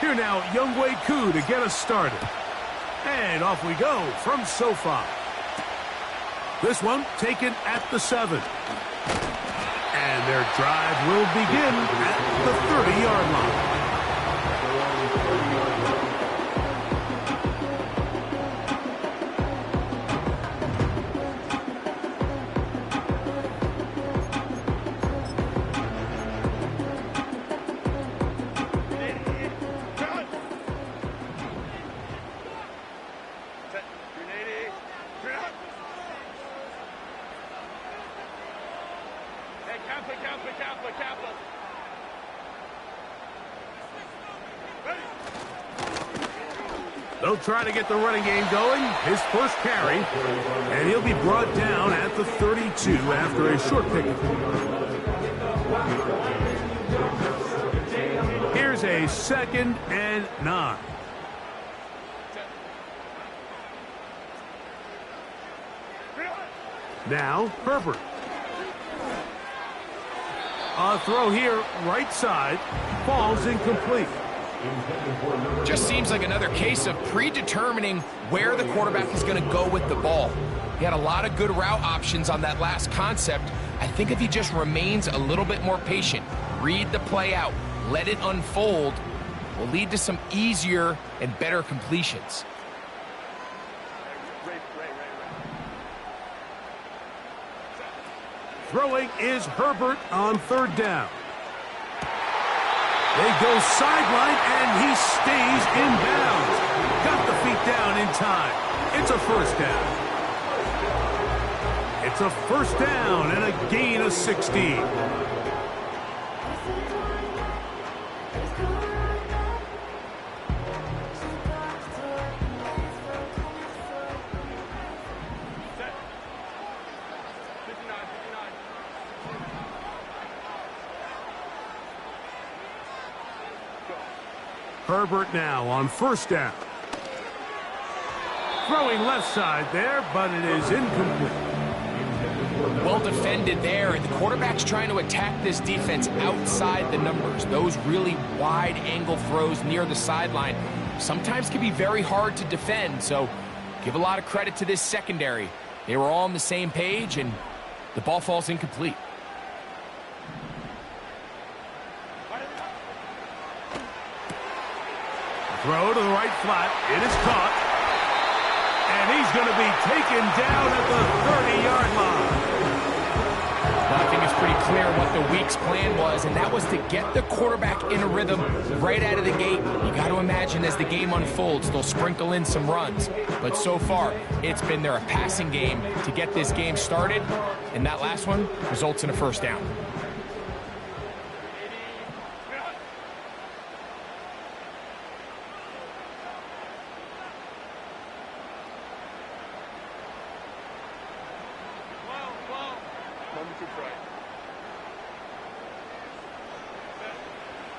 Here now, Younghoe Koo to get us started. And off we go from SoFi. This one taken at the 7. And their drive will begin at the 30-yard line. They'll try to get the running game going. His first carry. And he'll be brought down at the 32 after a short pickup. Here's a 2nd and 9. Now, Herbert. A throw here, right side. Falls incomplete. Just seems like another case of predetermining where the quarterback is going to go with the ball. He had a lot of good route options on that last concept. I think if he just remains a little bit more patient, read the play out, let it unfold, will lead to some easier and better completions. Throwing is Herbert on 3rd down. They go sideline, and he stays in bounds. Got the feet down in time. It's a 1st down. It's a 1st down and a gain of 16. Herbert now on 1st down. Throwing left side there, but it is incomplete. Well defended there, and the quarterback's trying to attack this defense outside the numbers. Those really wide angle throws near the sideline sometimes can be very hard to defend, so give a lot of credit to this secondary. They were all on the same page, and the ball falls incomplete. Throw to the right flat. It is caught. And he's going to be taken down at the 30-yard line. Well, I think it's pretty clear what the week's plan was, and that was to get the quarterback in a rhythm right out of the gate. You got to imagine as the game unfolds, they'll sprinkle in some runs. But so far, it's been their passing game to get this game started, and that last one results in a 1st down.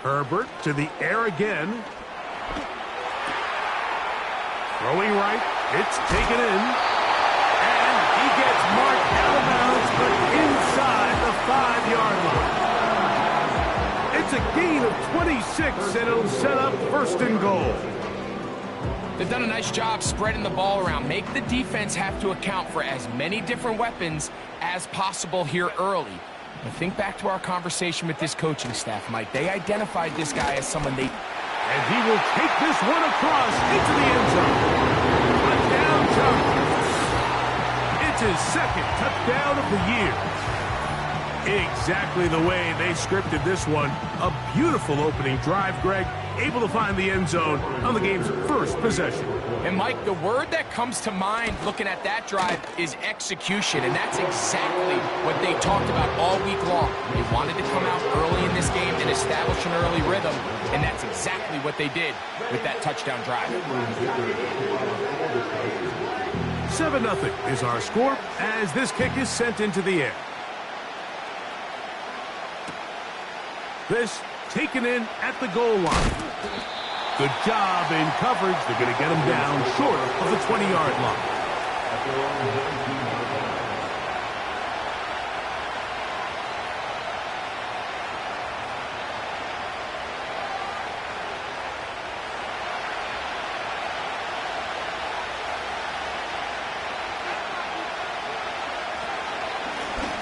Herbert to the air again. Throwing right. It's taken in. And he gets marked out of bounds, but inside the 5-yard line. It's a gain of 26, and it'll set up 1st and goal. They've done a nice job spreading the ball around. Make the defense have to account for as many different weapons as possible here early. But think back to our conversation with this coaching staff, Mike. They identified this guy as someone they... And he will take this one across into the end zone. Touchdown, Jones. It's his 2nd touchdown of the year. Exactly the way they scripted this one. A beautiful opening drive, Greg. Able to find the end zone on the game's 1st possession. And, Mike, the word that comes to mind looking at that drive is execution, and that's exactly what they talked about all week long. They wanted to come out early in this game and establish an early rhythm, and that's exactly what they did with that touchdown drive. 7-0 is our score as this kick is sent into the air. This taken in at the goal line. Good job in coverage. They're going to get him down short of the 20-yard line.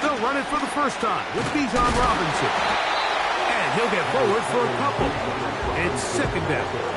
They'll run it for the first time with Bijan Robinson. And he'll get forward for a couple. It's second down.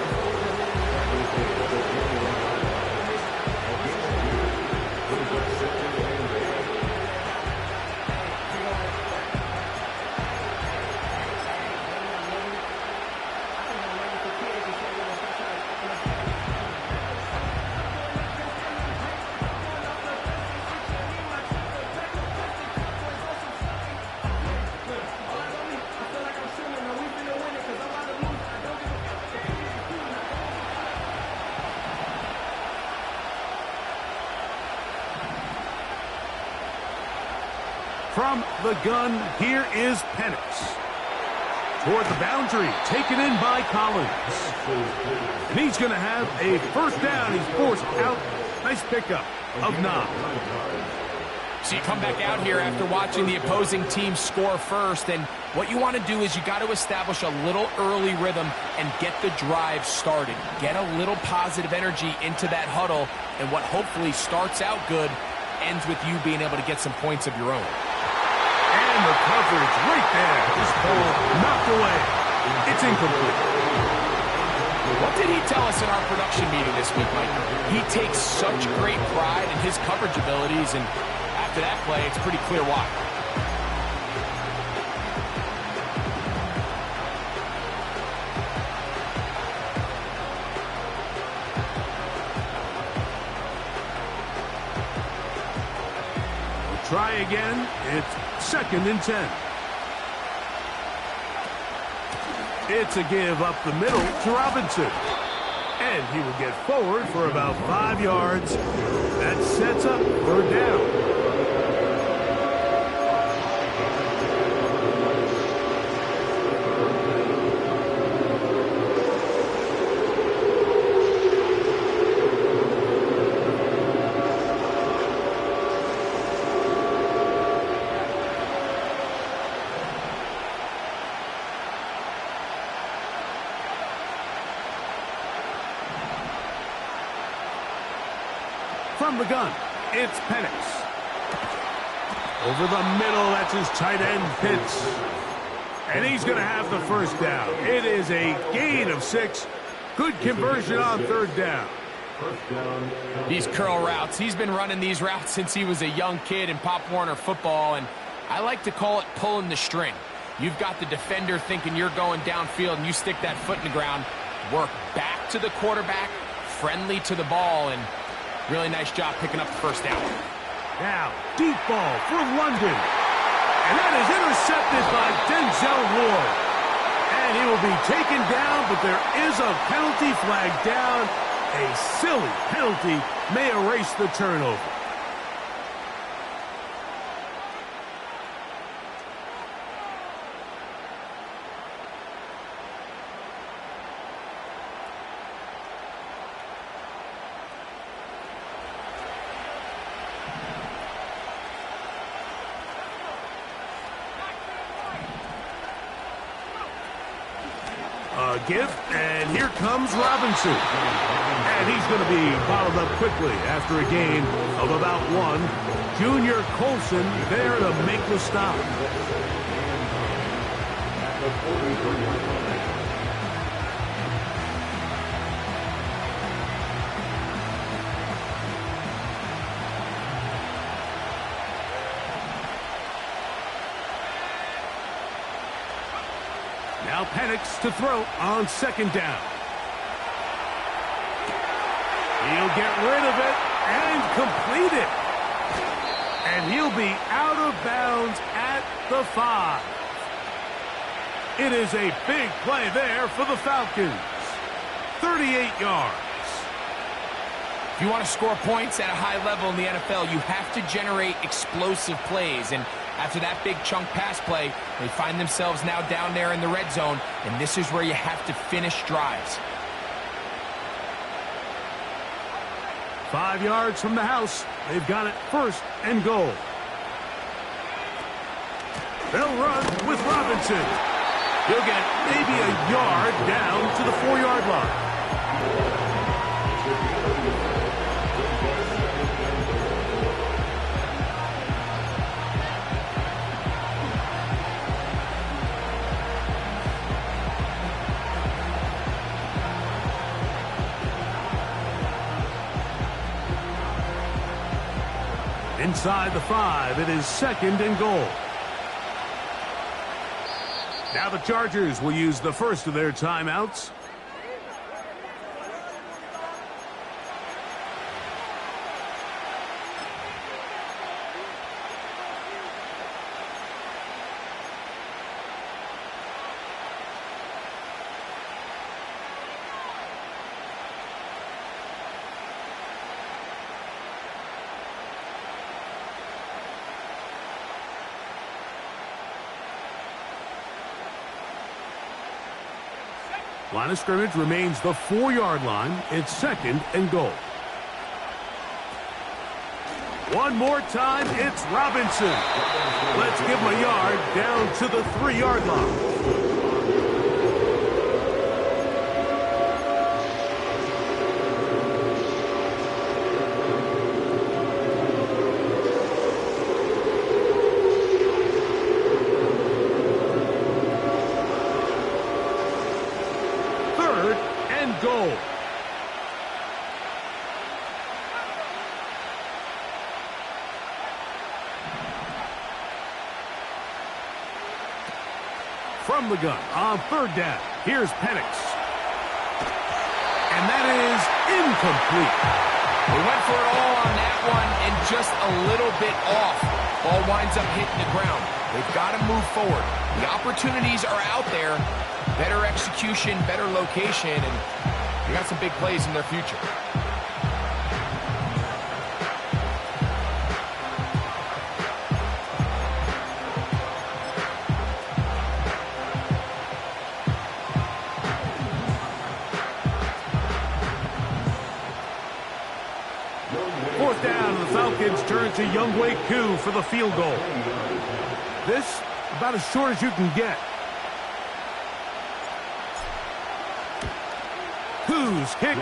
From the gun, here is Penix. Toward the boundary, taken in by Collins. And he's going to have a first down. He's forced out. Nice pickup of 9. So you come back out here after watching the opposing team score first, and what you want to do is you got to establish a little early rhythm and get the drive started. Get a little positive energy into that huddle, and what hopefully starts out good ends with you being able to get some points of your own. And the coverage right there. This ball knocked away. It's incomplete. What did he tell us in our production meeting this week, Mike? He takes such great pride in his coverage abilities, and after that play, it's pretty clear why. Try again. It's second and 10. It's a give up the middle to Robinson. And he will get forward for about 5 yards. That sets up third down. From the gun, it's Penix. Over the middle, that's his tight end, Pitts. And he's going to have the first down. It is a gain of 6. Good conversion on third down. These curl routes, he's been running these routes since he was a young kid in Pop Warner football, and I like to call it pulling the string. You've got the defender thinking you're going downfield, and you stick that foot in the ground, work back to the quarterback, friendly to the ball, and really nice job picking up the first down. Now, deep ball for London. And that is intercepted by Denzel Ward. And he will be taken down, but there is a penalty flag down. A silly penalty may erase the turnover. Give, and here comes Robinson. And he's going to be bottled up quickly after a gain of about 1. Junior Colson there to make the stop. Now Penix to throw on second down. He'll get rid of it and complete it. And he'll be out of bounds at the 5. It is a big play there for the Falcons. 38 yards. If you want to score points at a high level in the NFL, you have to generate explosive plays. And after that big chunk pass play, they find themselves now down there in the red zone, and this is where you have to finish drives. 5 yards from the house. They've got it first and goal. They'll run with Robinson. He'll get maybe a yard down to the 4-yard line. inside the 5. It is 2nd and goal. Now the Chargers will use the first of their timeouts. Line of scrimmage remains the 4-yard line. It's 2nd and goal. One more time, it's Robinson. Let's give him a yard down to the 3-yard line. Goal. From the gun on 3rd down. Here's Penix. And that is incomplete. They went for it all on that one and just a little bit off. Ball winds up hitting the ground. They've got to move forward. The opportunities are out there. Better execution, better location, and they got some big plays in their future. Fourth down, the Falcons turn to Younghoe Koo for the field goal. This, about as short as you can get. Koo's kick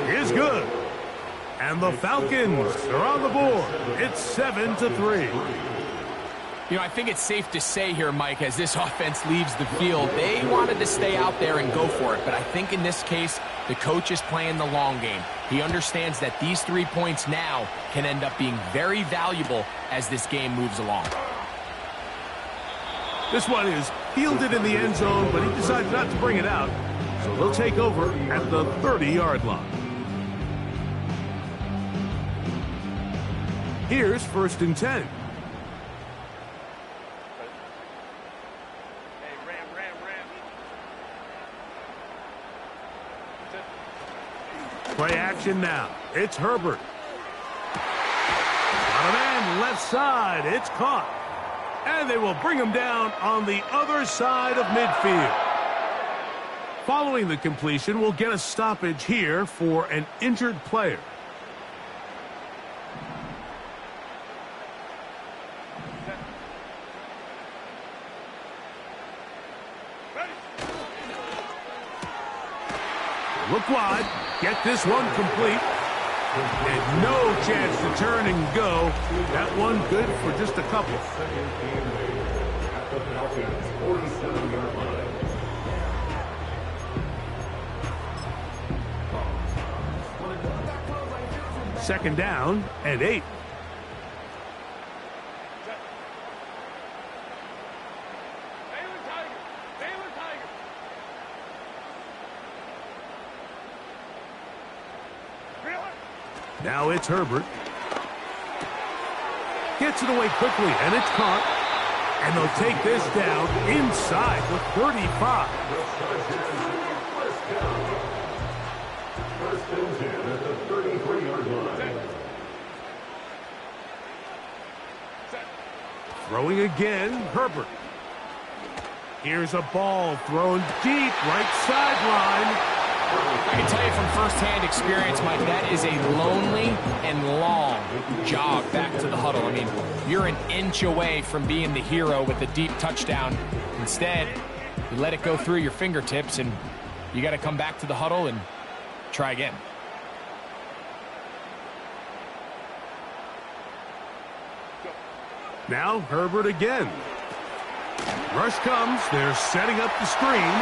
is good. And the Falcons are on the board. It's 7-3. You know, I think it's safe to say here, Mike, as this offense leaves the field, they wanted to stay out there and go for it. But I think in this case, the coach is playing the long game. He understands that these 3 points now can end up being very valuable as this game moves along. This one is fielded in the end zone, but he decided not to bring it out. So they'll take over at the 30-yard line. Here's 1st and 10. Play action now. It's Herbert. On a man left side. It's caught. And they will bring him down on the other side of midfield. Following the completion, we'll get a stoppage here for an injured player. Look wide. Get this one complete. And no chance to turn and go. That one good for just a couple. Second down and 8. Now it's Herbert. Gets it away quickly, and it's caught. And they'll take this down inside the 35. Throwing again, Herbert. Here's a ball thrown deep, right sideline. I can tell you from firsthand experience, Mike, that is a lonely and long jog back to the huddle. I mean, you're an inch away from being the hero with a deep touchdown. Instead, you let it go through your fingertips, and you got to come back to the huddle and try again. Now Herbert again. Rush comes. They're setting up the screen.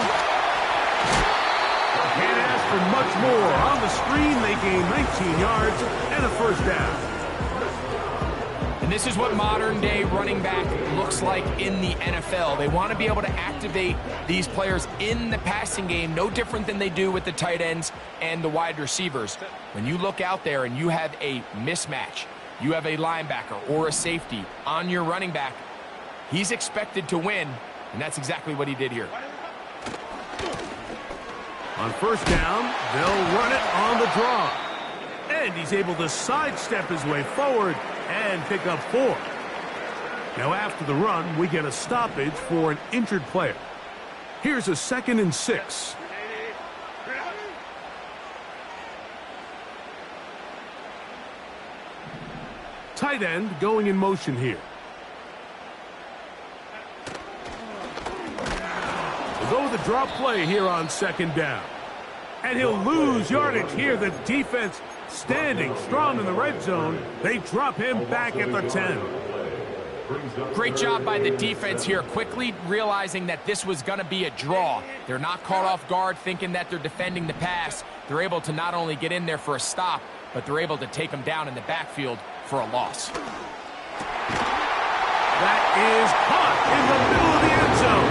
Can't ask for much more. On the screen, they gain 19 yards and a first down. And this is what modern-day running back looks like in the NFL. They want to be able to activate these players in the passing game, no different than they do with the tight ends and the wide receivers. When you look out there and you have a mismatch, you have a linebacker or a safety on your running back, he's expected to win, and that's exactly what he did here. On first down, they'll run it on the draw. And he's able to sidestep his way forward and pick up 4. Now after the run, we get a stoppage for an injured player. Here's a 2nd and 6. Tight end going in motion here. We'll go with a drop play here on 2nd down. And he'll lose yardage here. The defense standing strong in the red zone. They drop him back at the 10. Great job by the defense here, quickly realizing that this was going to be a draw. They're not caught off guard thinking that they're defending the pass. They're able to not only get in there for a stop, but they're able to take him down in the backfield for a loss. That is caught in the middle of the end zone.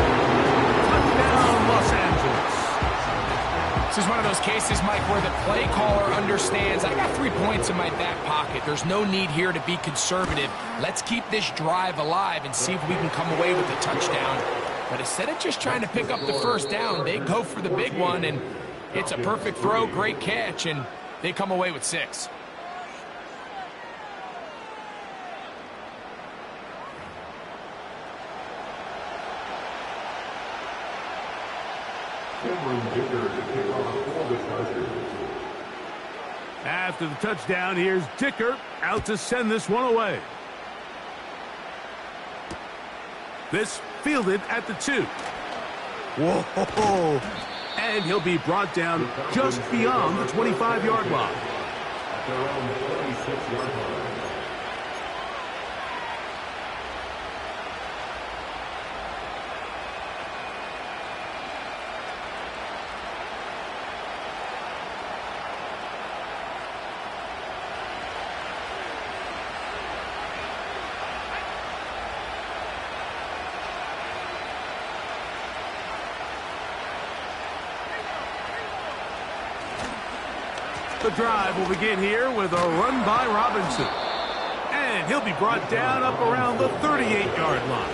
Touchdown, Los Angeles. This is one of those cases, Mike, where the play caller understands, I got 3 points in my back pocket. There's no need here to be conservative. Let's keep this drive alive and see if we can come away with a touchdown. But instead of just trying to pick up the first down, they go for the big one, and it's a perfect throw, great catch, and they come away with 6. After the touchdown, here's Dicker out to send this one away. This fielded at the 2. Whoa! And he'll be brought down just beyond the 25-yard line. Around the 26-yard line. The drive will begin here with a run by Robinson. And he'll be brought down up around the 38-yard line.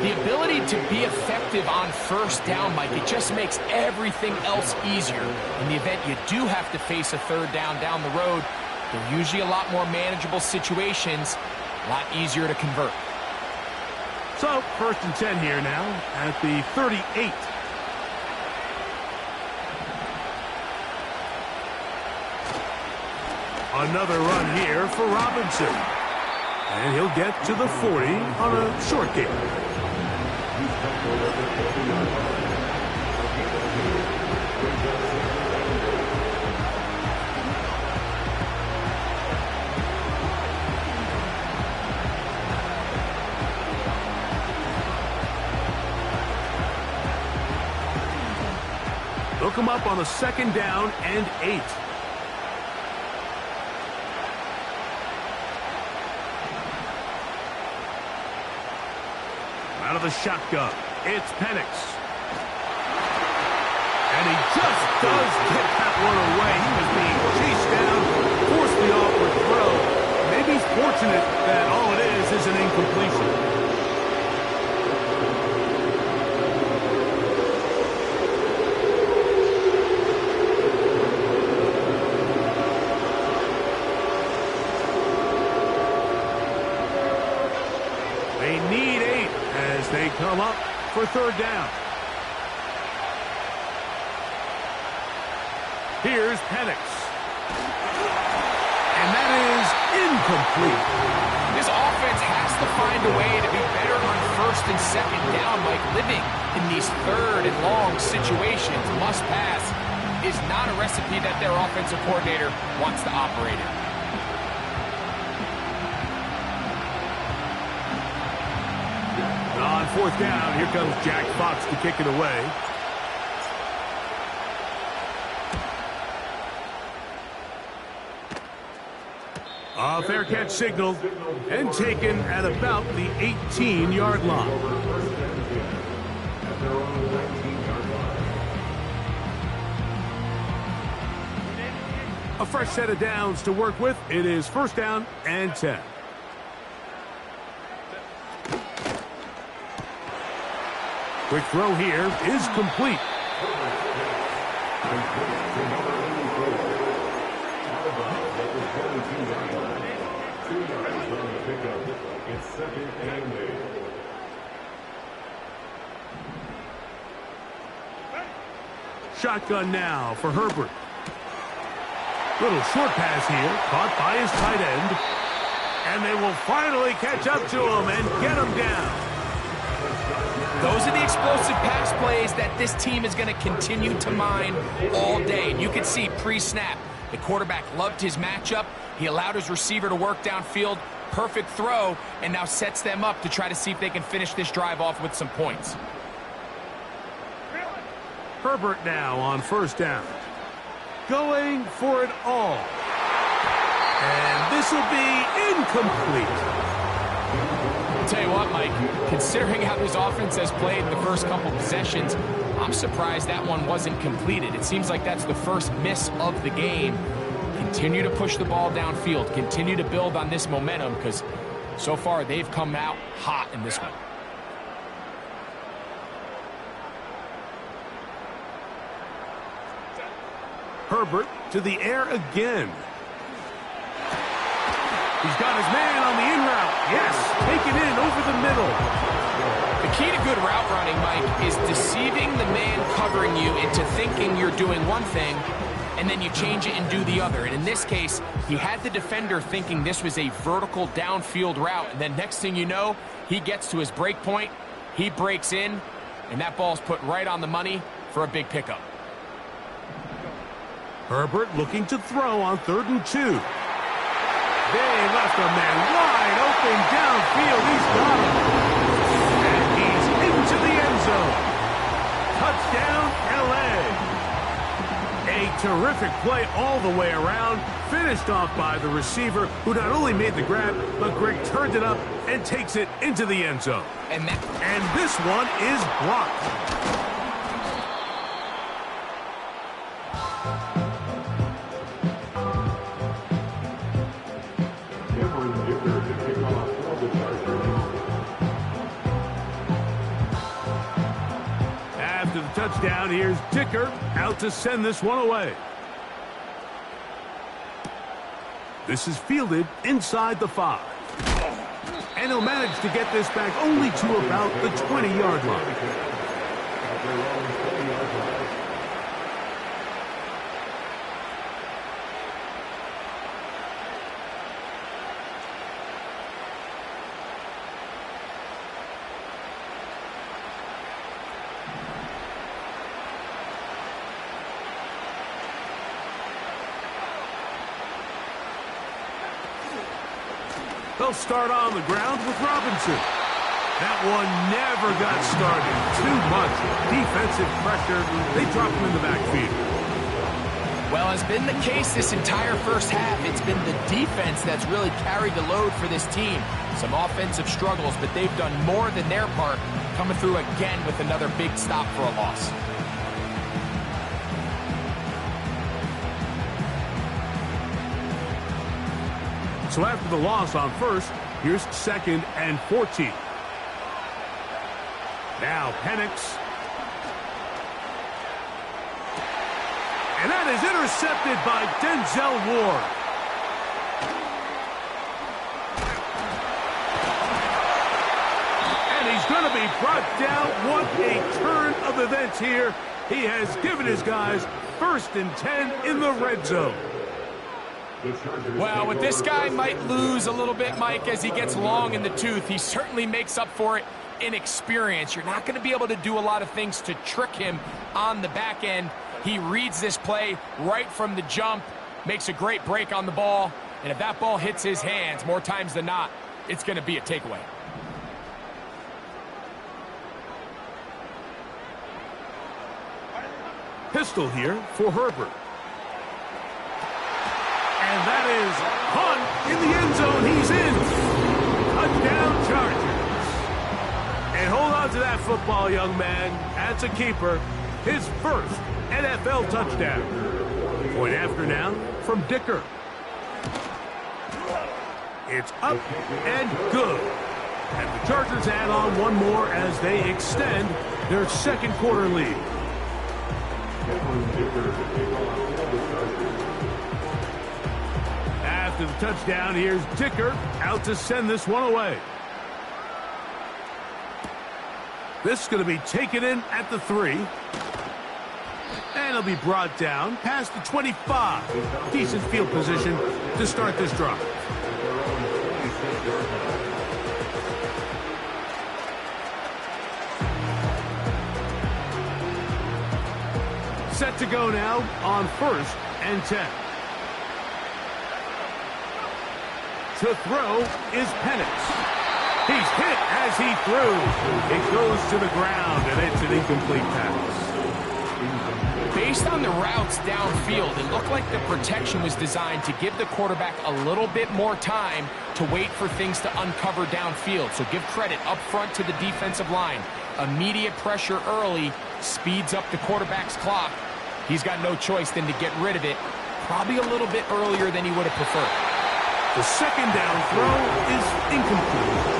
The ability to be effective on first down, Mike, it just makes everything else easier. In the event you do have to face a 3rd down the road, they're usually a lot more manageable situations, a lot easier to convert. So, 1st and 10 here now at the 38. Another run here for Robinson. And he'll get to the 40 on a short gain. They'll come up on a 2nd down and 8. Out of the shotgun, it's Penix. And he just does get that one away. He was being chased down, forced the awkward throw. Maybe he's fortunate that all it is an incompletion. They need 8 as they come up for 3rd down. Here's Penix. And that is incomplete. This offense has to find a way to be better on 1st and 2nd down, Mike. Living in these 3rd and long situations, must pass, is not a recipe that their offensive coordinator wants to operate in. On 4th down, here comes Jack Fox to kick it away. A fair catch signaled and taken at about the 18-yard line. A fresh set of downs to work with. It is first down and 10. Quick throw here is complete. Shotgun now for Herbert. Little short pass here, caught by his tight end. And they will finally catch up to him and get him down. Those are the explosive pass plays that this team is going to continue to mine all day. And you can see pre-snap, the quarterback loved his matchup. He allowed his receiver to work downfield. Perfect throw, and now sets them up to try to see if they can finish this drive off with some points. Herbert now on first down. Going for it all. And this will be incomplete. I'll tell you what, Mike, considering how this offense has played in the first couple possessions, I'm surprised that one wasn't completed. It seems like that's the first miss of the game. Continue to push the ball downfield. Continue to build on this momentum because so far they've come out hot in this one. Herbert to the air again. He's got his man on the in route. Yes, taken in over the middle. The key to good route running, Mike, is deceiving the man covering you into thinking you're doing one thing, and then you change it and do the other. And in this case, he had the defender thinking this was a vertical downfield route, and then next thing you know, he gets to his break point, he breaks in, and that ball's put right on the money for a big pickup. Herbert looking to throw on 3rd and 2. They left a man wide open downfield. He's got him. And he's into the end zone. Touchdown, L.A. A terrific play all the way around. Finished off by the receiver, who not only made the grab, but Greg turned it up and takes it into the end zone. And this one is blocked. After the touchdown, here's Dicker out to send this one away. This is fielded inside the 5. And he'll manage to get this back only to about the 20-yard line. They'll start on the ground with Robinson. That one never got started. Too much defensive pressure. They dropped him in the backfield. Well, has been the case this entire first half. It's been the defense that's really carried the load for this team. Some offensive struggles, but they've done more than their part, coming through again with another big stop for a loss. So after the loss on first, here's 2nd and 14. Now Penix. And that is intercepted by Denzel Ward. And he's going to be brought down. What a turn of events here. He has given his guys 1st and 10 in the red zone. Well, what this guy might lose a little bit, Mike, as he gets long in the tooth, he certainly makes up for it in experience. You're not going to be able to do a lot of things to trick him on the back end. He reads this play right from the jump, makes a great break on the ball, and if that ball hits his hands more times than not, it's going to be a takeaway. Pistol here for Herbert. And that is Hunt in the Chargers. And hold on to that football, young man. That's a keeper. His first NFL touchdown. Point after now from Dicker. It's up and good. And the Chargers add on one more as they extend their second quarter lead. After the touchdown, here's Dicker out to send this one away. This is going to be taken in at the 3. And it'll be brought down past the 25. Decent field position to start this drive. Set to go now on 1st and 10. To throw is Penix. He's hit as he threw. It goes to the ground, and it's an incomplete pass. Based on the routes downfield, it looked like the protection was designed to give the quarterback a little bit more time to wait for things to uncover downfield. So give credit up front to the defensive line. Immediate pressure early speeds up the quarterback's clock. He's got no choice than to get rid of it, probably a little bit earlier than he would have preferred. The second down throw is incomplete.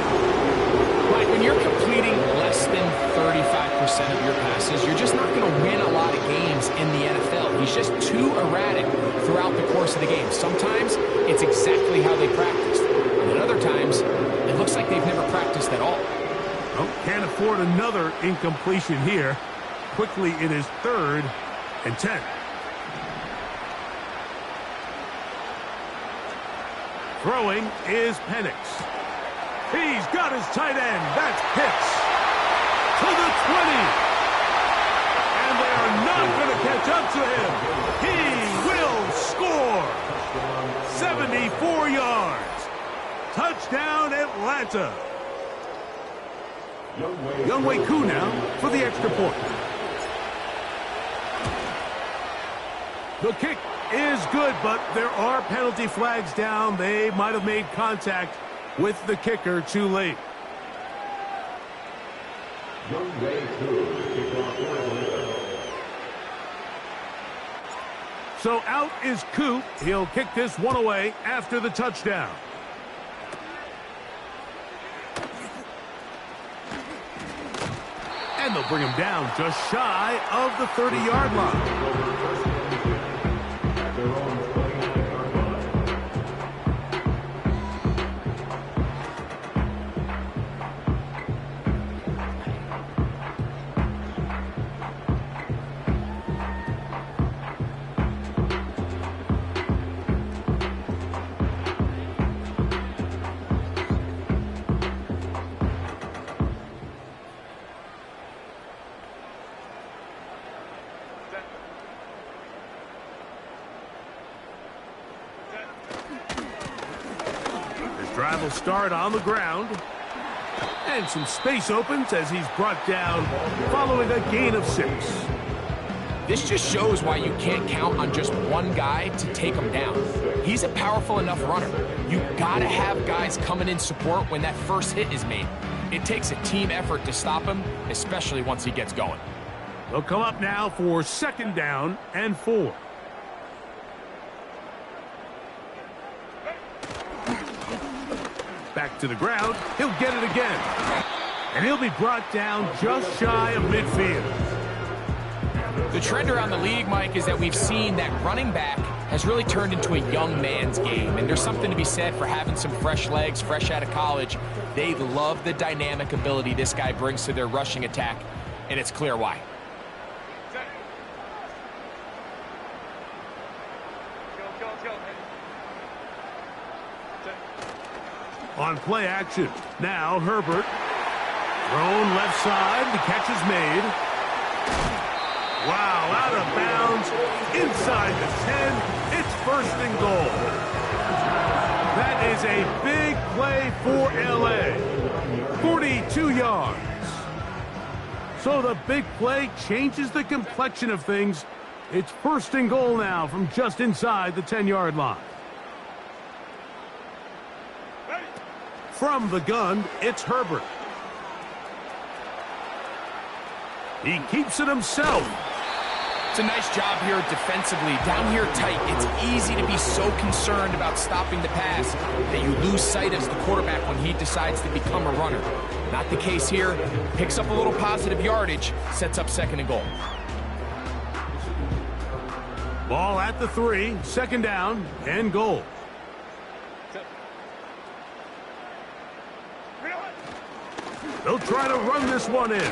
Mike, when you're completing less than 35% of your passes, you're just not going to win a lot of games in the NFL. He's just too erratic throughout the course of the game. Sometimes it's exactly how they practiced. And other times, it looks like they've never practiced at all. Oh, can't afford another incompletion here. Quickly, it is 3rd and 10. Throwing is Penix. He's got his tight end. That's Pitts. To the 20. And they are not going to catch up to him. He will score. 74 yards. Touchdown, Atlanta. Younghoe Koo now for the extra point. The kick is good, but there are penalty flags down. They might have made contact with the kicker too late. So out is Koo. He'll kick this one away after the touchdown. And they'll bring him down just shy of the 30-yard line. Drive will start on the ground. And some space opens as he's brought down following a gain of 6. This just shows why you can't count on just one guy to take him down. He's a powerful enough runner. You gotta have guys coming in support when that first hit is made. It takes a team effort to stop him, especially once he gets going. They'll come up now for 2nd down and 4. Back to the ground. He'll get it again. And he'll be brought down just shy of midfield. The trend around the league, Mike, is that we've seen that running back has really turned into a young man's game. And there's something to be said for having some fresh legs, fresh out of college. They love the dynamic ability this guy brings to their rushing attack, and it's clear why. On play action, now Herbert. Thrown left side, the catch is made. Wow, out of bounds, inside the 10, it's 1st and goal. That is a big play for LA. 42 yards. So the big play changes the complexion of things. It's 1st and goal now from just inside the 10-yard line. From the gun, it's Herbert. He keeps it himself. It's a nice job here defensively. Down here tight, it's easy to be so concerned about stopping the pass that you lose sight as the quarterback when he decides to become a runner. Not the case here. Picks up a little positive yardage, sets up 2nd and goal. Ball at the 3, 2nd down and goal. They'll try to run this one in.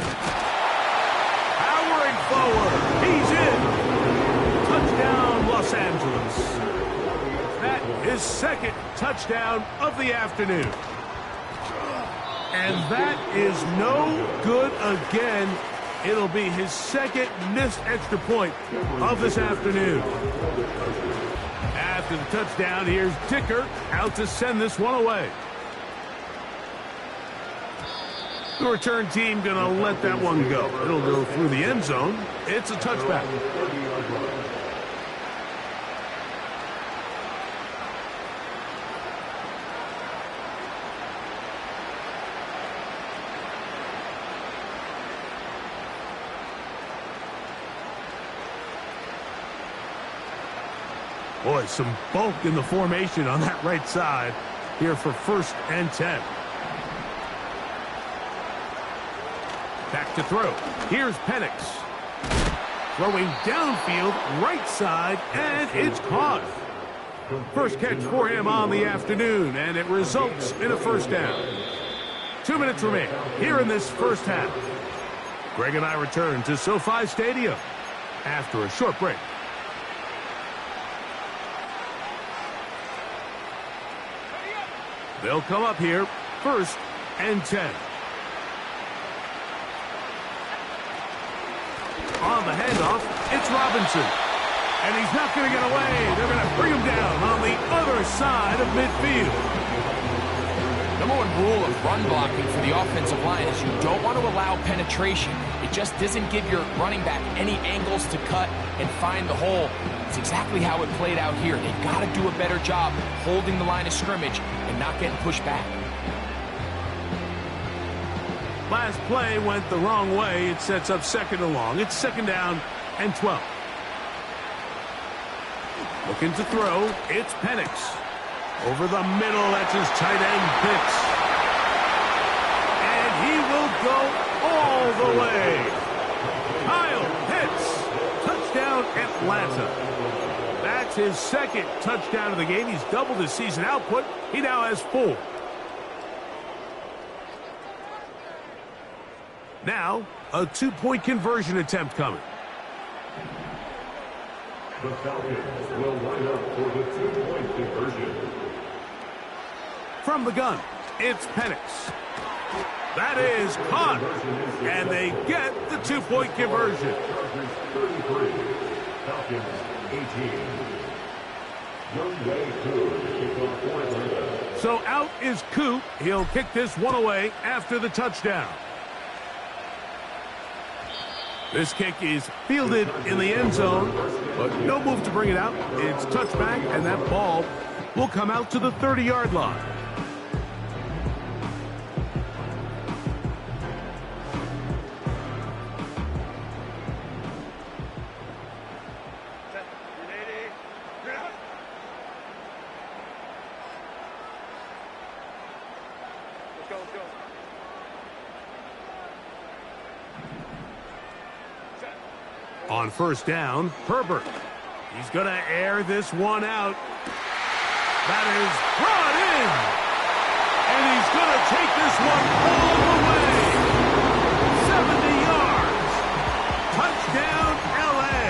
Powering forward. He's in. Touchdown, Los Angeles. That is 2nd touchdown of the afternoon. And that is no good again. It'll be his 2nd missed extra point of this afternoon. After the touchdown, here's Dicker out to send this one away. The return team going to let that one go. It'll go through the end zone. It's a touchback. Boy, some bulk in the formation on that right side here for 1st and 10. Back to throw. Here's Penix. Throwing downfield, right side, and it's caught. First catch for him on the afternoon, and it results in a 1st down. 2 minutes remain here in this 1st half. Greg and I return to SoFi Stadium after a short break. They'll come up here, 1st and 10. On the handoff, it's Robinson. And he's not going to get away. They're going to bring him down on the other side of midfield. Number 1 rule of run blocking for the offensive line is you don't want to allow penetration. It just doesn't give your running back any angles to cut and find the hole. It's exactly how it played out here. They've got to do a better job holding the line of scrimmage and not getting pushed back. Last play went the wrong way. It sets up 2nd and long. It's 2nd down and 12. Looking to throw. It's Penix. Over the middle. That's his tight end Pitts. And he will go all the way. Kyle Pitts. Touchdown Atlanta. That's his 2nd touchdown of the game. He's doubled his season output. He now has 4. Now, a 2-point conversion attempt coming. The Falcons will line up for the 2-point conversion. From the gun, it's Penix. That is caught. And they get the 2-point conversion. 33, Falcons 18. Youngway Coop kicks off for Atlanta. So out is Coop. He'll kick this one away after the touchdown. This kick is fielded in the end zone, but no move to bring it out. It's touchback, and that ball will come out to the 30-yard line. On 1st down, Herbert. He's going to air this one out. That is brought in. And he's going to take this one all the way. 70 yards. Touchdown, L.A.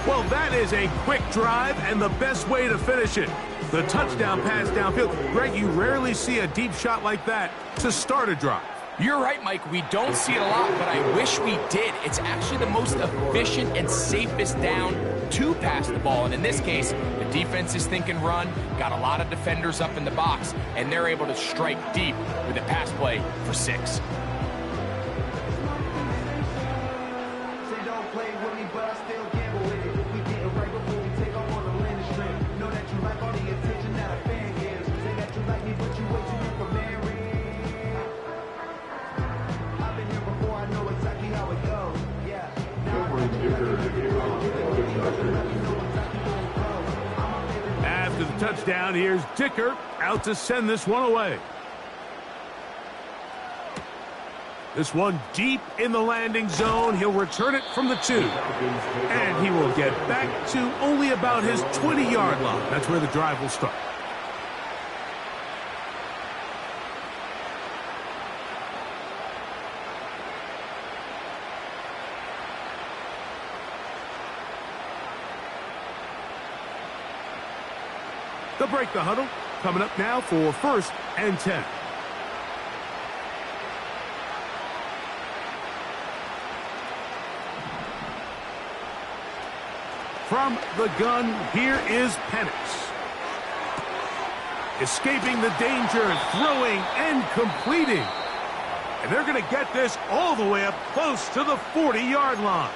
Well, that is a quick drive and the best way to finish it. The touchdown pass downfield. Greg, you rarely see a deep shot like that to start a drive. You're right, Mike. We don't see it a lot, but I wish we did. It's actually the most efficient and safest down to pass the ball. And in this case, the defense is thinking run, got a lot of defenders up in the box, and they're able to strike deep with a pass play for 6. touchdown. Here's Dicker out to send this one away. This one deep in the landing zone. He'll return it from the 2. And he will get back to only about his 20-yard line. That's where the drive will start. They'll break the huddle. Coming up now for 1st and 10. From the gun, here is Penix. Escaping the danger, throwing and completing. And they're going to get this all the way up close to the 40-yard line.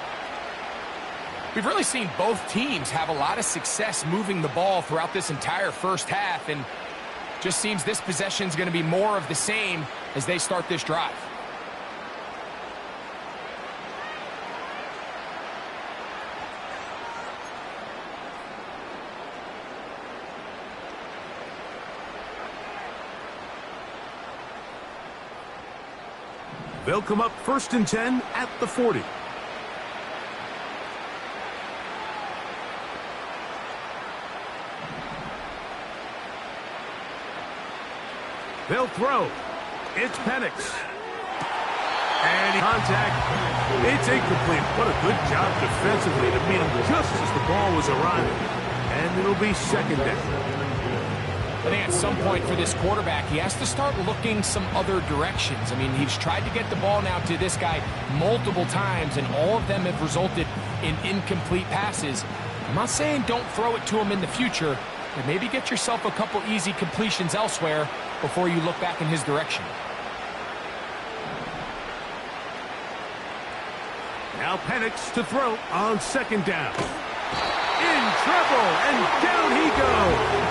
We've really seen both teams have a lot of success moving the ball throughout this entire first half, and just seems this possession is going to be more of the same as they start this drive. They'll come up 1st and 10 at the 40. They'll throw. It's Penix. And contact. It's incomplete. What a good job defensively to meet him just as the ball was arriving. And it'll be 2nd down. I think at some point for this quarterback, he has to start looking some other directions. I mean, he's tried to get the ball now to this guy multiple times, and all of them have resulted in incomplete passes. I'm not saying don't throw it to him in the future, but maybe get yourself a couple easy completions elsewhere before you look back in his direction. Now Penix to throw on 2nd down. In trouble, and down he goes.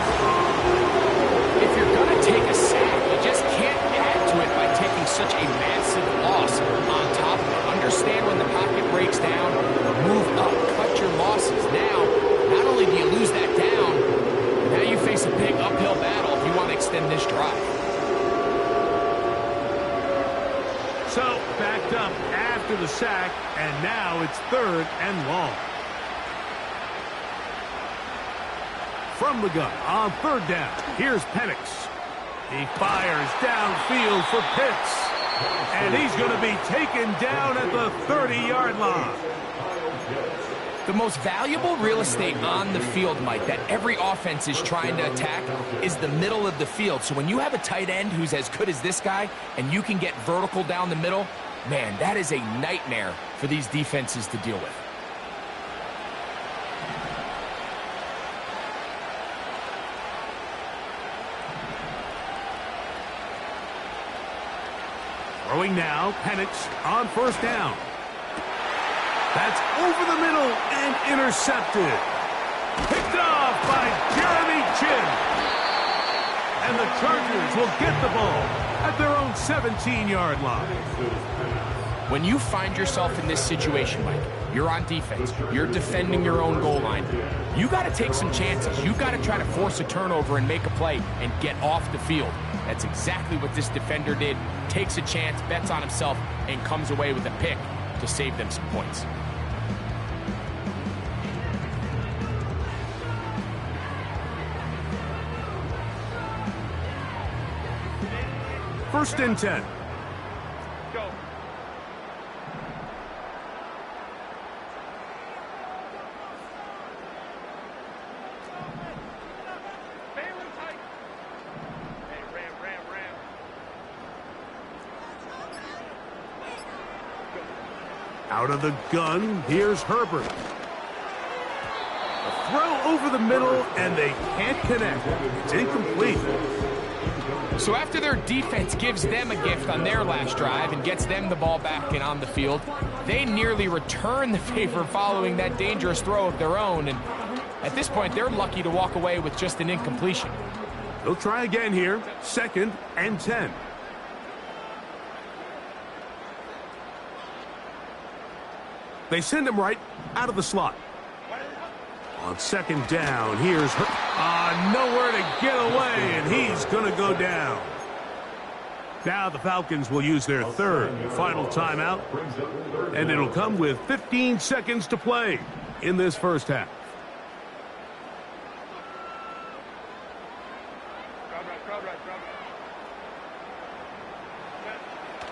If you're going to take a sack, you just can't add to it by taking such a massive loss on top of it. Understand when the pocket breaks down, move up, cut your losses. Now, not only do you lose that down, now you face a big uphill battle if you want to extend this drive. So, backed up after the sack, and now it's 3rd and long. From the gun on 3rd down, here's Penix. He fires downfield for Pitts. And he's going to be taken down at the 30-yard line. The most valuable real estate on the field, Mike, that every offense is trying to attack is the middle of the field. So when you have a tight end who's as good as this guy and you can get vertical down the middle, man, that is a nightmare for these defenses to deal with. Throwing now, Penix on 1st down. That's over the middle and intercepted. Picked off by Jeremy Chin. And the Chargers will get the ball at their own 17-yard line. When you find yourself in this situation, Mike, you're on defense, you're defending your own goal line, you got to take some chances. You got to try to force a turnover and make a play and get off the field. That's exactly what this defender did. Takes a chance, bets on himself, and comes away with a pick to save them some points. First and 10. Go. Out of the gun, here's Herbert. A throw over the middle, and they can't connect. It's incomplete. So after their defense gives them a gift on their last drive and gets them the ball back and on the field, they nearly return the favor following that dangerous throw of their own. And at this point, they're lucky to walk away with just an incompletion. They'll try again here. 2nd and 10. They send him right out of the slot. On 2nd down, here's Nowhere to get away, and he's going to go down. Now the Falcons will use their third and final timeout, and it'll come with 15 seconds to play in this first half.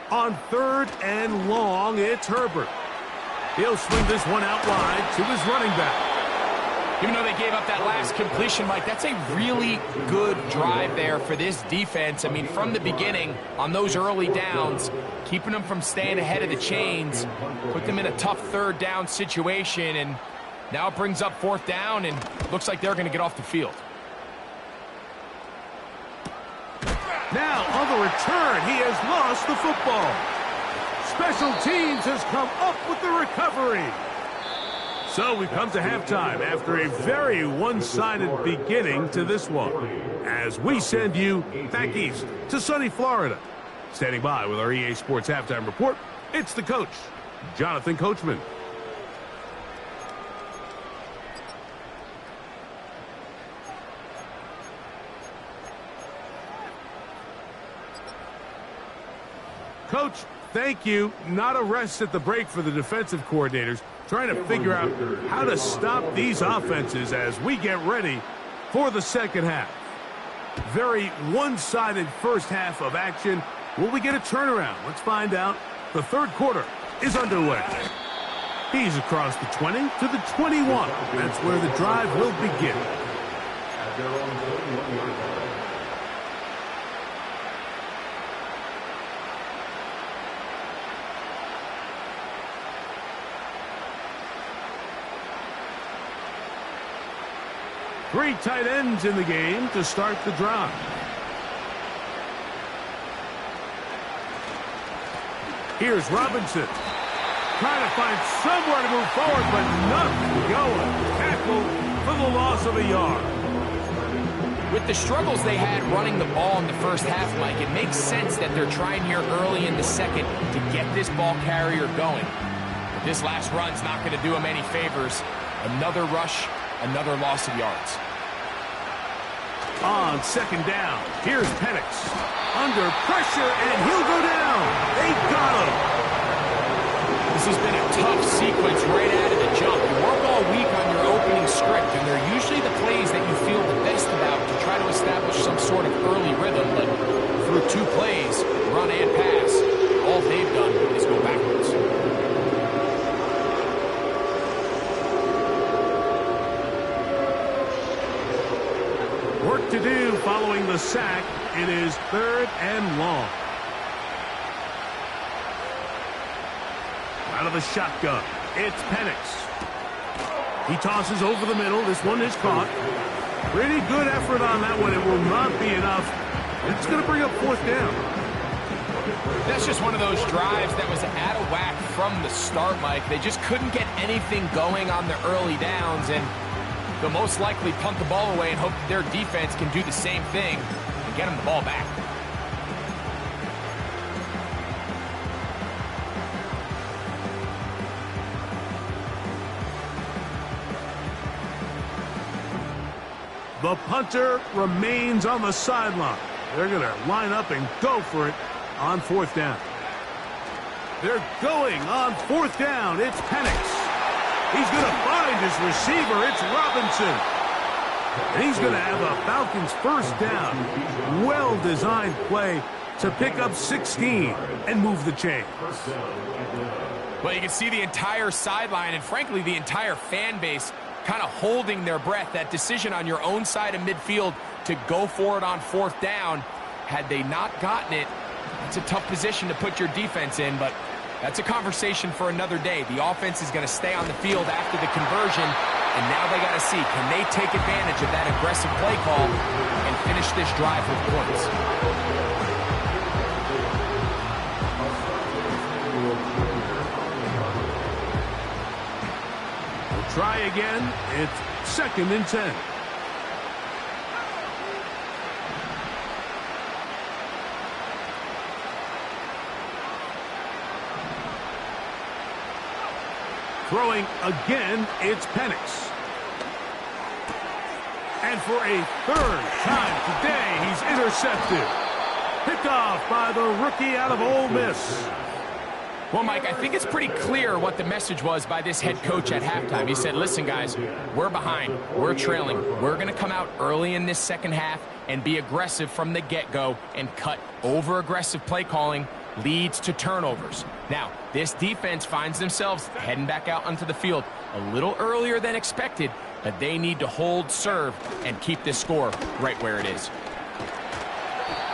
On third and long, it's Herbert. He'll swing this one out wide to his running back. Even though they gave up that last completion, Mike, that's a really good drive there for this defense. I mean, from the beginning, on those early downs, keeping them from staying ahead of the chains, put them in a tough third down situation, and now it brings up fourth down, and looks like they're going to get off the field. Now, on the return, he has lost the football. Special teams has come up with the recovery. So we come to halftime after a very one-sided beginning to this one, as we send you back east to sunny Florida. Standing by with our EA Sports Halftime Report, it's the coach, Jonathan Coachman. Coach, thank you. Not a rest at the break for the defensive coordinators, trying to figure out how to stop these offenses as we get ready for the second half. Very one-sided first half of action. Will we get a turnaround? Let's find out. The third quarter is underway. He's across the 20 to the 21. That's where the drive will begin. Three tight ends in the game to start the drive. Here's Robinson. Trying to find somewhere to move forward, but nothing going. Tackle for the loss of a yard. With the struggles they had running the ball in the first half, Mike, it makes sense that they're trying here early in the second to get this ball carrier going. But this last run's not going to do them any favors. Another rush, another loss of yards. On second down, here's Penix. Under pressure, and he'll go down. They got him. This has been a tough sequence right out of the jump. You work all week on your opening script, and they're usually the plays that you feel the best about to try to establish some sort of early rhythm. But through two plays, run and pass, all they've done is go backwards. Work to do following the sack. It is third and long. Out of the shotgun, it's Penix. He tosses over the middle. This one is caught. Pretty good effort on that one. It will not be enough. It's going to bring up fourth down. That's just one of those drives that was out of whack from the start, Mike. They just couldn't get anything going on the early downs, and they'll most likely punt the ball away and hope that their defense can do the same thing and get them the ball back. The punter remains on the sideline. They're going to line up and go for it on fourth down. They're going on fourth down. It's Penix. He's going to find his receiver. It's Robinson. And he's going to have a Falcons first down. Well-designed play to pick up 16 and move the chains. Well, you can see the entire sideline and, frankly, the entire fan base kind of holding their breath. That decision on your own side of midfield to go for it on fourth down, had they not gotten it, it's a tough position to put your defense in, but that's a conversation for another day. The offense is going to stay on the field after the conversion, and now they got to see, can they take advantage of that aggressive play call and finish this drive with points? We'll try again. It's second and 10. Throwing again, it's Penix. And for a third time today, he's intercepted. Picked off by the rookie out of Ole Miss. Well, Mike, I think it's pretty clear what the message was by this head coach at halftime. He said, listen, guys, we're behind. We're trailing. We're going to come out early in this second half and be aggressive from the get-go and cut. Over-aggressive play calling leads to turnovers. Now, this defense finds themselves heading back out onto the field a little earlier than expected, but they need to hold serve and keep this score right where it is.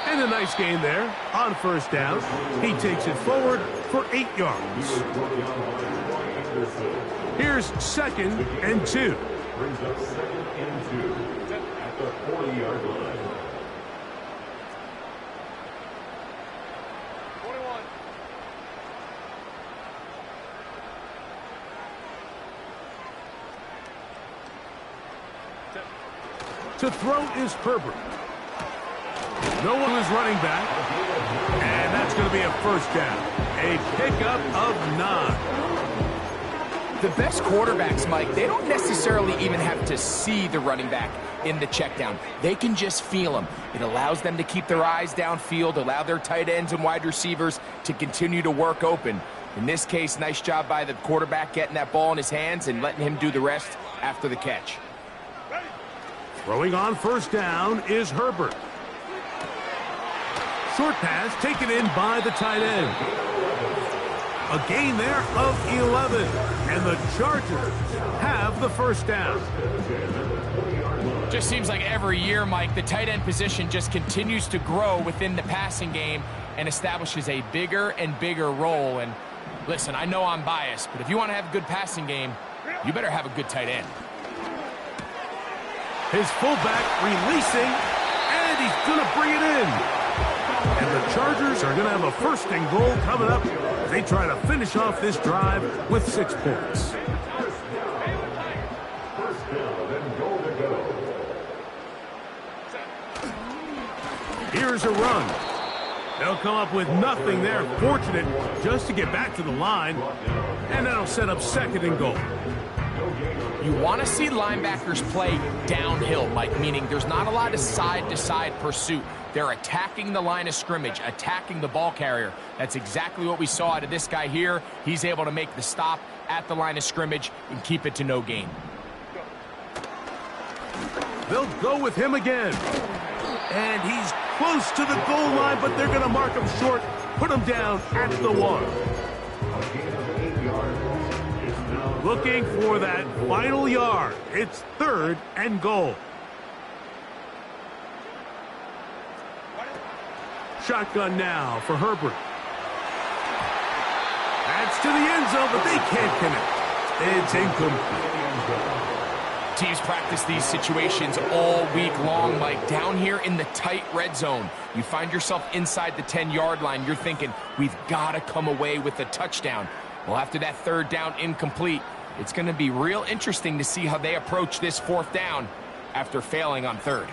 And a nice gain there on first down. He takes it forward for 8 yards. Here's 2nd and 2. Brings up 2nd and 2 at the 40-yard line. 21. To throw is Herbert. No one is running back. And that's going to be a first down. A pickup of 9. The best quarterbacks, Mike, they don't necessarily even have to see the running back in the check down. They can just feel him. It allows them to keep their eyes downfield, allow their tight ends and wide receivers to continue to work open. In this case, nice job by the quarterback getting that ball in his hands and letting him do the rest after the catch. Throwing on first down is Herbert. Short pass taken in by the tight end. A gain there of 11. And the Chargers have the first down. Just seems like every year, Mike, the tight end position just continues to grow within the passing game and establishes a bigger and bigger role. And listen, I know I'm biased, but if you want to have a good passing game, you better have a good tight end. His fullback releasing, and he's going to bring it in. And the Chargers are going to have a 1st and goal coming up as they try to finish off this drive with 6 points. First down and goal to go. Here's a run. They'll come up with nothing there. Fortunate just to get back to the line. And that'll set up 2nd and goal. You want to see linebackers play downhill, Mike, meaning there's not a lot of side-to-side pursuit. They're attacking the line of scrimmage, attacking the ball carrier. That's exactly what we saw out of this guy here. He's able to make the stop at the line of scrimmage and keep it to no gain. They'll go with him again. And he's close to the goal line, but they're going to mark him short, put him down at the 1. Looking for that final yard. It's 3rd and goal. Shotgun now for Herbert. That's to the end zone, but they can't connect. It's incomplete. Teams practice these situations all week long, Mike. Down here in the tight red zone, you find yourself inside the 10-yard line. You're thinking, we've got to come away with a touchdown. Well, after that 3rd down incomplete, it's going to be real interesting to see how they approach this 4th down after failing on 3rd.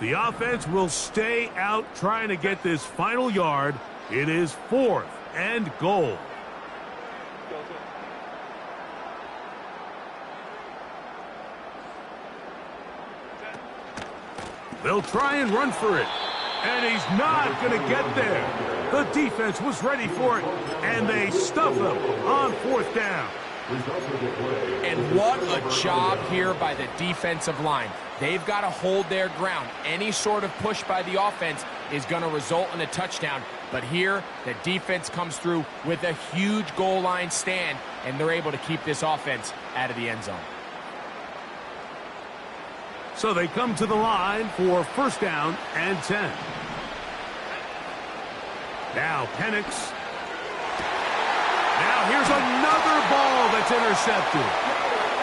The offense will stay out trying to get this final yard. It is 4th and goal. They'll try and run for it. And he's not going to get there. The defense was ready for it, and they stuff him on 4th down. And what a job here by the defensive line. They've got to hold their ground. Any sort of push by the offense is going to result in a touchdown. But here, the defense comes through with a huge goal line stand, and they're able to keep this offense out of the end zone. So they come to the line for 1st down and 10. Now Penix. Now here's another ball that's intercepted.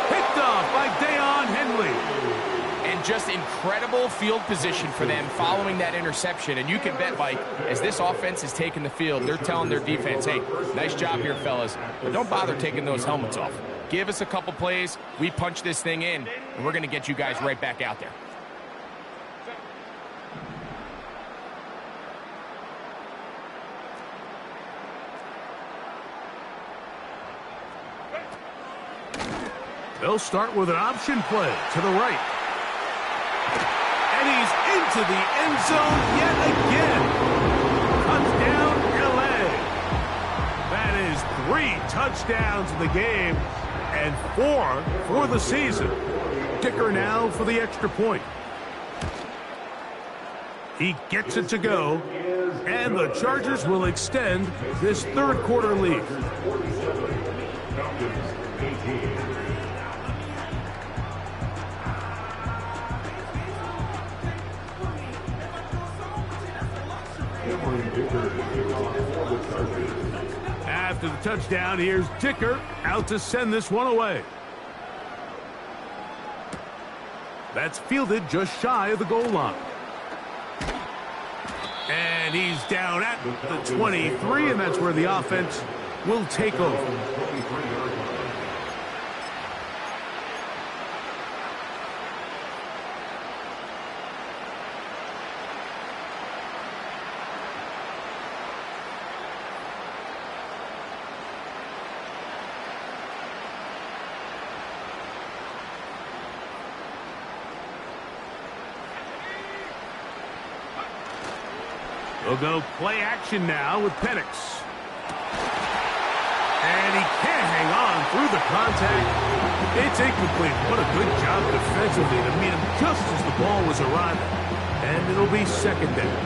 Picked off by Deion Henley. And just incredible field position for them following that interception. And you can bet, Mike, as this offense is taking the field, they're telling their defense, hey, nice job here, fellas, but don't bother taking those helmets off. Give us a couple plays, we punch this thing in, and we're going to get you guys right back out there. They'll start with an option play to the right. And he's into the end zone yet again. Touchdown, LA. That is 3 touchdowns in the game and 4 for the season. Dicker now for the extra point. He gets it to go, and the Chargers will extend this third quarter lead. After the touchdown, here's Dicker out to send this one away. That's fielded just shy of the goal line. And he's down at the 23, and that's where the offense will take over. We'll go play action now with Penix. And he can't hang on through the contact. It's incomplete. What a good job defensively to meet him just as the ball was arriving. And it'll be second down.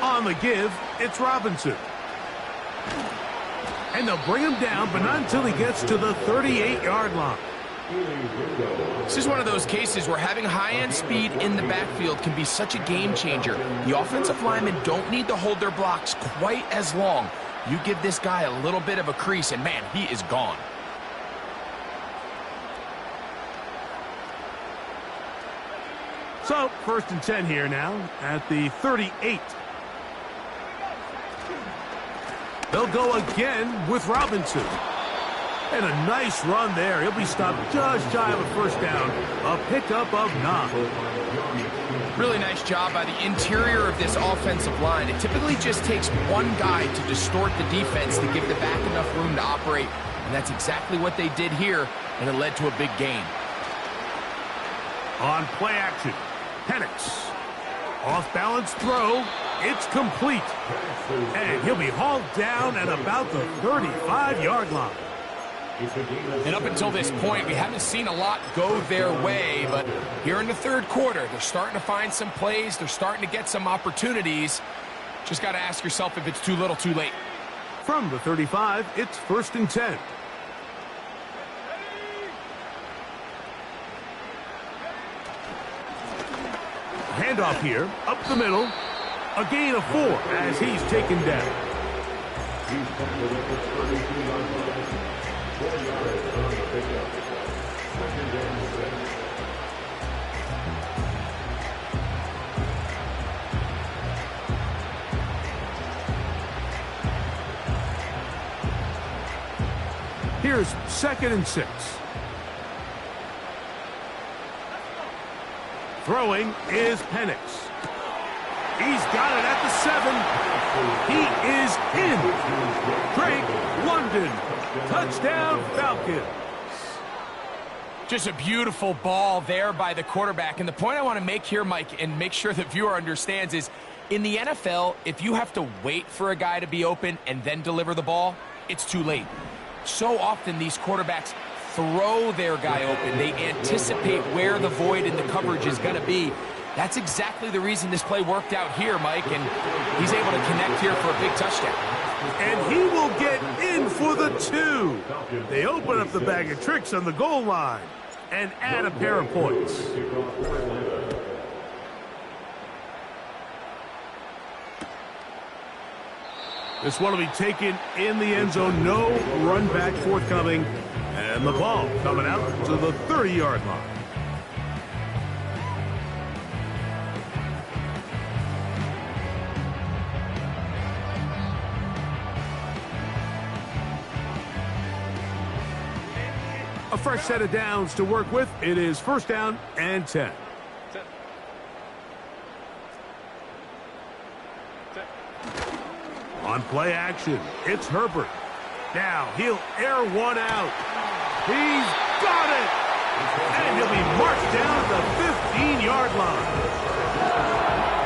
On the give, it's Robinson. And they'll bring him down, but not until he gets to the 38-yard line. This is one of those cases where having high-end speed in the backfield can be such a game changer. The offensive linemen don't need to hold their blocks quite as long. You give this guy a little bit of a crease, and man, he is gone. So, 1st and 10 here now at the 38. They'll go again with Robinson. And a nice run there. He'll be stopped just shy of a first down. A pickup of 9. Really nice job by the interior of this offensive line. It typically just takes one guy to distort the defense to give the back enough room to operate. And that's exactly what they did here, and it led to a big gain. On play action, Penix. Off-balance throw. It's complete. And he'll be hauled down at about the 35-yard line. And up until this point, we haven't seen a lot go their way, but here in the third quarter, they're starting to find some plays. They're starting to get some opportunities. Just got to ask yourself if it's too little, too late. From the 35, it's 1st and 10. Handoff here, up the middle. A gain of 4 as he's taken down. Here's 2nd and 6. Throwing is Penix. He's got it at the 7. He is in. Drake London. Touchdown, Falcons. Just a beautiful ball there by the quarterback. And the point I want to make here, Mike, and make sure the viewer understands is, in the NFL, if you have to wait for a guy to be open and then deliver the ball, it's too late. So often these quarterbacks throw their guy open. They anticipate where the void in the coverage is going to be. That's exactly the reason this play worked out here, Mike, and he's able to connect here for a big touchdown. And he will get in for the 2. They open up the bag of tricks on the goal line and add a pair of points. This one will be taken in the end zone. No run back forthcoming. And the ball coming out to the 30-yard line. A fresh set of downs to work with. It is 1st down and 10. Set. On play action, it's Herbert. Now he'll air one out. He's got it! And he'll be marched down the 15-yard line.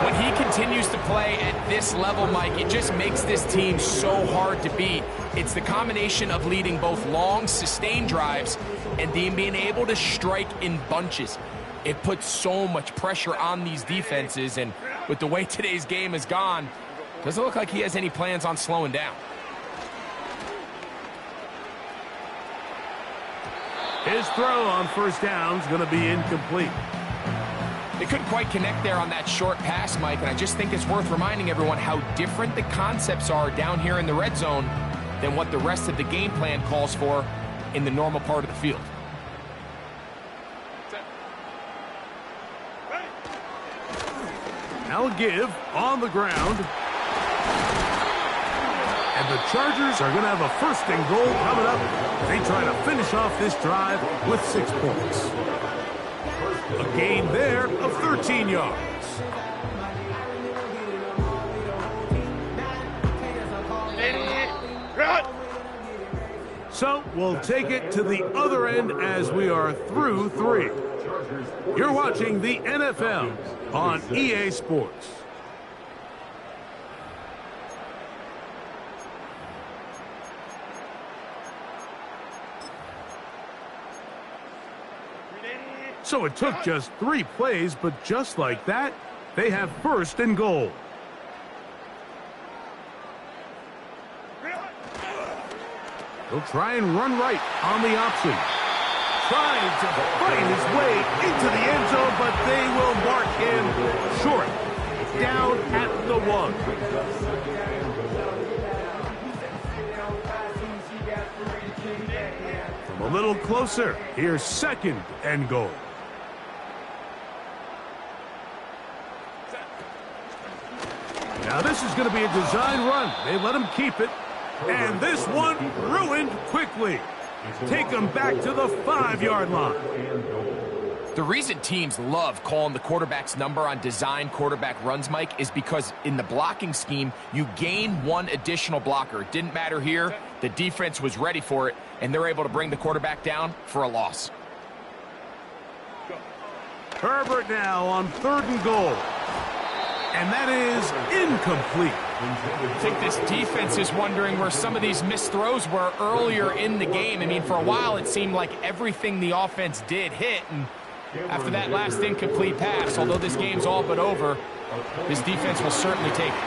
When he continues to play at this level, Mike, it just makes this team so hard to beat. It's the combination of leading both long, sustained drives and then being able to strike in bunches. It puts so much pressure on these defenses, and with the way today's game has gone, doesn't look like he has any plans on slowing down. His throw on first down is going to be incomplete. They couldn't quite connect there on that short pass, Mike, and I just think it's worth reminding everyone how different the concepts are down here in the red zone than what the rest of the game plan calls for in the normal part of the field. Now a give on the ground. And the Chargers are going to have a first and goal coming up. They try to finish off this drive with 6 points. A gain there of 13 yards. So we'll take it to the other end as we are through 3. You're watching the NFL on EA Sports. So it took just 3 plays, but just like that, they have first and goal. He'll try and run right on the option. Trying to fight his way into the end zone, but they will mark him short. Down at the 1. From a little closer, here's second and goal. Now this is going to be a design run. They let him keep it. And this one ruined quickly. Take him back to the 5-yard line. The reason teams love calling the quarterback's number on design quarterback runs, Mike, is because in the blocking scheme, you gain 1 additional blocker. It didn't matter here. The defense was ready for it, and they're able to bring the quarterback down for a loss. Herbert now on 3rd and goal. And that is incomplete. I think this defense is wondering where some of these missed throws were earlier in the game. I mean, for a while, it seemed like everything the offense did hit. And after that last incomplete pass, although this game's all but over, this defense will certainly take it.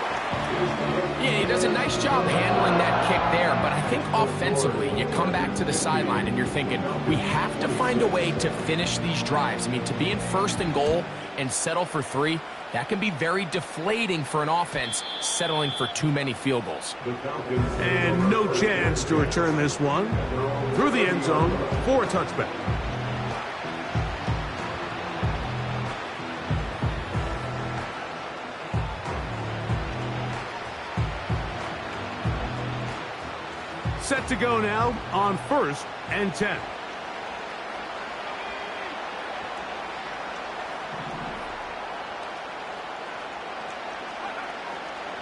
Yeah, he does a nice job handling that kick there, but I think offensively, you come back to the sideline and you're thinking, we have to find a way to finish these drives. I mean, to be in 1st and goal and settle for 3, that can be very deflating for an offense settling for too many field goals. And no chance to return this one. Through the end zone for a touchback. Set to go now on 1st and 10.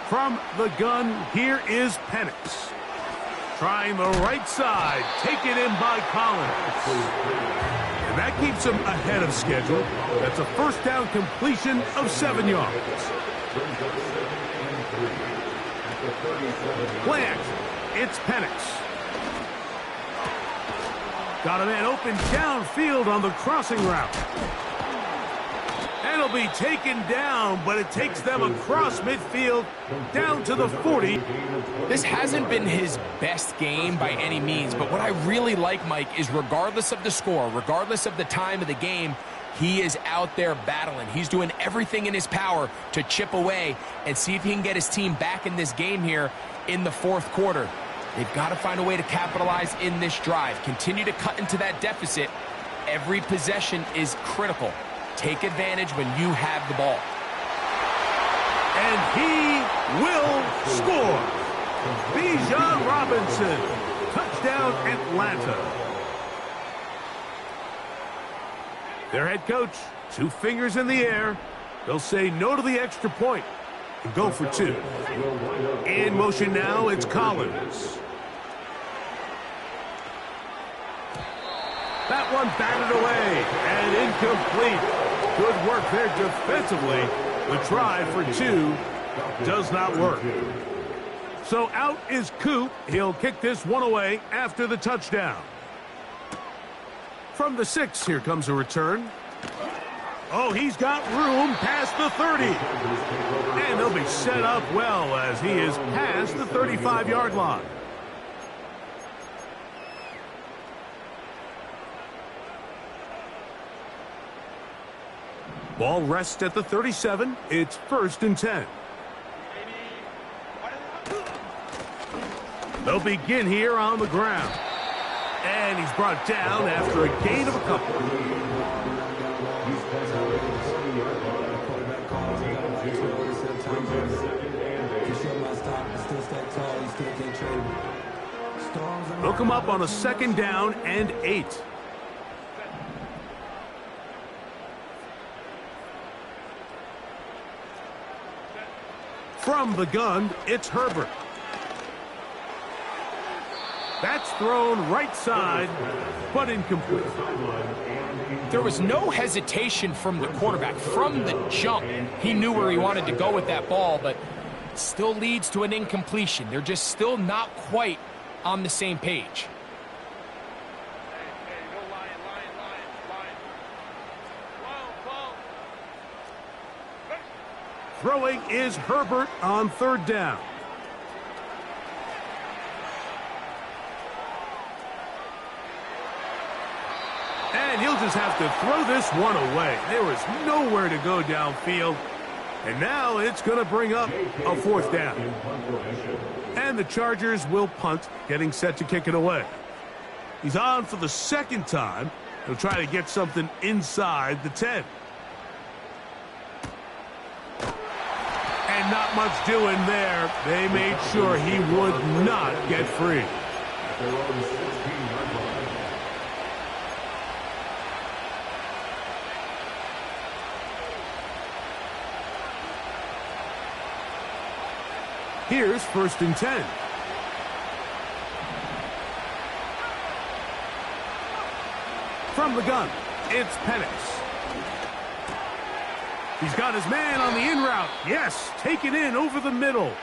From the gun, here is Penix. Trying the right side, taken in by Collins. And that keeps him ahead of schedule. That's a first down completion of 7 yards. Play action. It's Penix. Got a man open downfield on the crossing route. And he'll be taken down, but it takes them across midfield down to the 40. This hasn't been his best game by any means, but what I really like, Mike, is regardless of the score, regardless of the time of the game, he is out there battling. He's doing everything in his power to chip away and see if he can get his team back in this game here in the 4th quarter. They've got to find a way to capitalize in this drive. Continue to cut into that deficit. Every possession is critical. Take advantage when you have the ball. And he will score. Bijan Robinson. Touchdown, Atlanta. Their head coach, 2 fingers in the air. They'll say no to the extra point. and go for 2. In motion now, it's Collins. That one batted away and incomplete. Good work there defensively. The try for 2 does not work. So out is Coop. He'll kick this one away after the touchdown. From the 6, here comes a return. Oh, he's got room past the 30. And he'll be set up well as he is past the 35-yard line. Ball rests at the 37. It's 1st and 10. They'll begin here on the ground. And he's brought down after a gain of a couple. They'll come up on a 2nd down and 8. From the gun, it's Herbert. That's thrown right side, but incomplete. There was no hesitation from the quarterback. From the jump, he knew where he wanted to go with that ball, but it still leads to an incompletion. They're just still not quite on the same page. Throwing is Herbert on 3rd down. And he'll just have to throw this one away. There was nowhere to go downfield. And now it's going to bring up a 4th down. And the Chargers will punt, getting set to kick it away. He's on for the 2nd time. He'll try to get something inside the 10. And not much doing there. They made sure he would not get free. Here's 1st and 10. From the gun, it's Penix. He's got his man on the in route. Yes, taken in over the middle.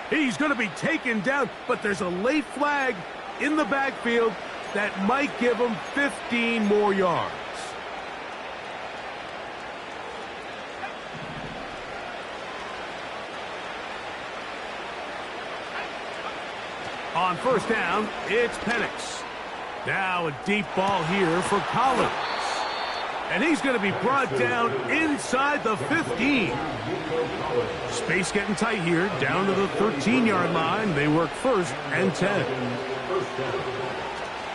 He's going to be taken down, but there's a late flag in the backfield that might give him 15 more yards. On 1st down, it's Penix. Now a deep ball here for Collins. And he's going to be brought down inside the 15. Space getting tight here, down to the 13-yard line. They work 1st and 10.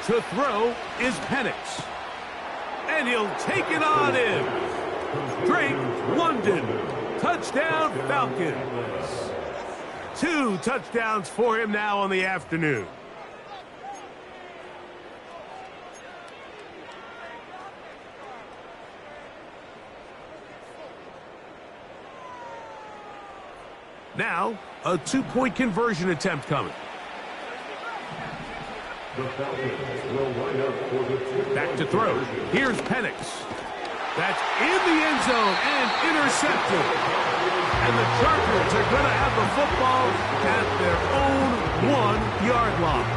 To throw is Penix. And he'll take it on in. Drake London. Touchdown Falcons. 2 touchdowns for him now on the afternoon. Now, a 2-point conversion attempt coming. Back to throw. Here's Penix. That's in the end zone and intercepted. And the Chargers are going to have the football at their own 1-yard line.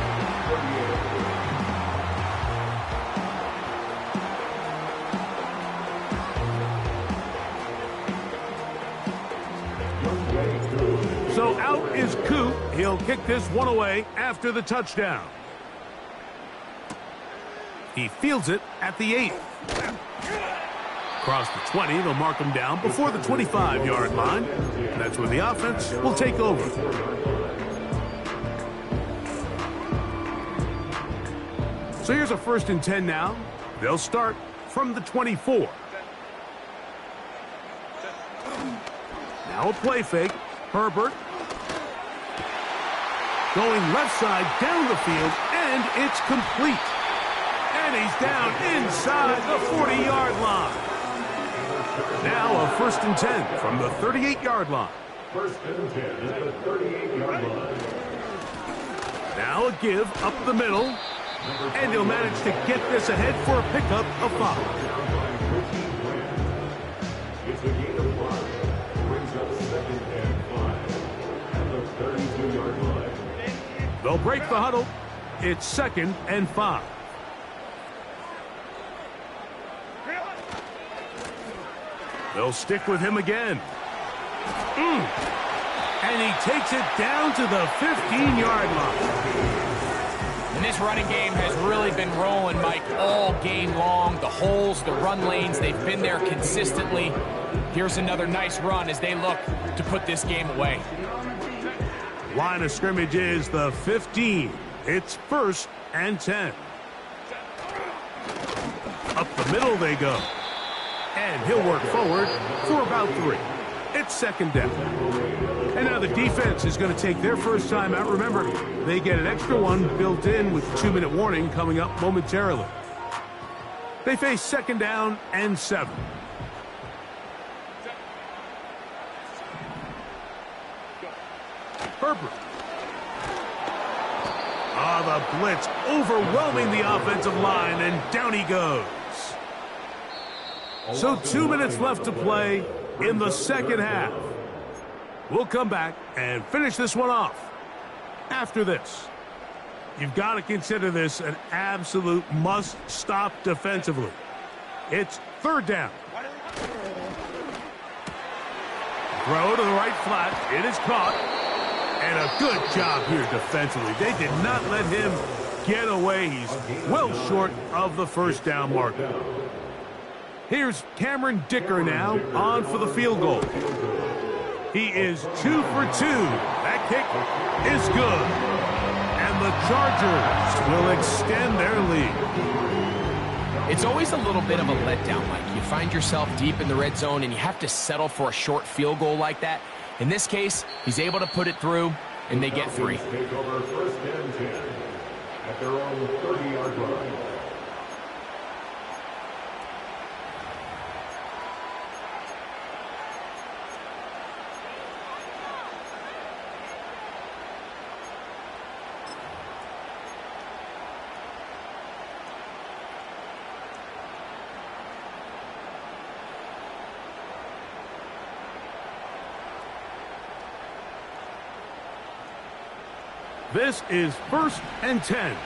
So out is Coop. He'll kick this one away after the touchdown. He fields it at the 8. Across the 20, they'll mark him down before the 25-yard line. And that's where the offense will take over. So here's a 1st and 10 now. They'll start from the 24. Now a play fake. Herbert. Going left side down the field, and it's complete. And he's down inside the 40-yard line. Now a 1st and 10 from the 38-yard line. First and 10 at the 38-yard line. Now a give up the middle. And he'll manage to get this ahead for a pickup of 5. It's a gain of 1. Brings up second and 5 at the 32-yard line. They'll break the huddle. It's second and 5. They'll stick with him again. And he takes it down to the 15-yard line. And this running game has really been rolling, Mike, all game long. The holes, the run lanes, they've been there consistently. Here's another nice run as they look to put this game away. Line of scrimmage is the 15. It's first and 10. Up the middle they go. And he'll work forward for about 3. It's second down. And now the defense is going to take their first time out. Remember, they get an extra one built in with 2-minute warning coming up momentarily. They face second down and 7. Herbert. The blitz overwhelming the offensive line, and down he goes. So 2 minutes left to play in the second half. We'll come back and finish this one off after this. You've got to consider this an absolute must-stop defensively. It's third down. Throw to the right flat. It is caught. And a good job here defensively. They did not let him get away. He's well short of the first down marker. Here's Cameron Dicker now on for the field goal. He is 2 for 2. That kick is good. And the Chargers will extend their lead. It's always a little bit of a letdown, Mike. You find yourself deep in the red zone and you have to settle for a short field goal like that. In this case, he's able to put it through, and they get 3. Take over first and 10 at their own 30-yard line. This is first and 10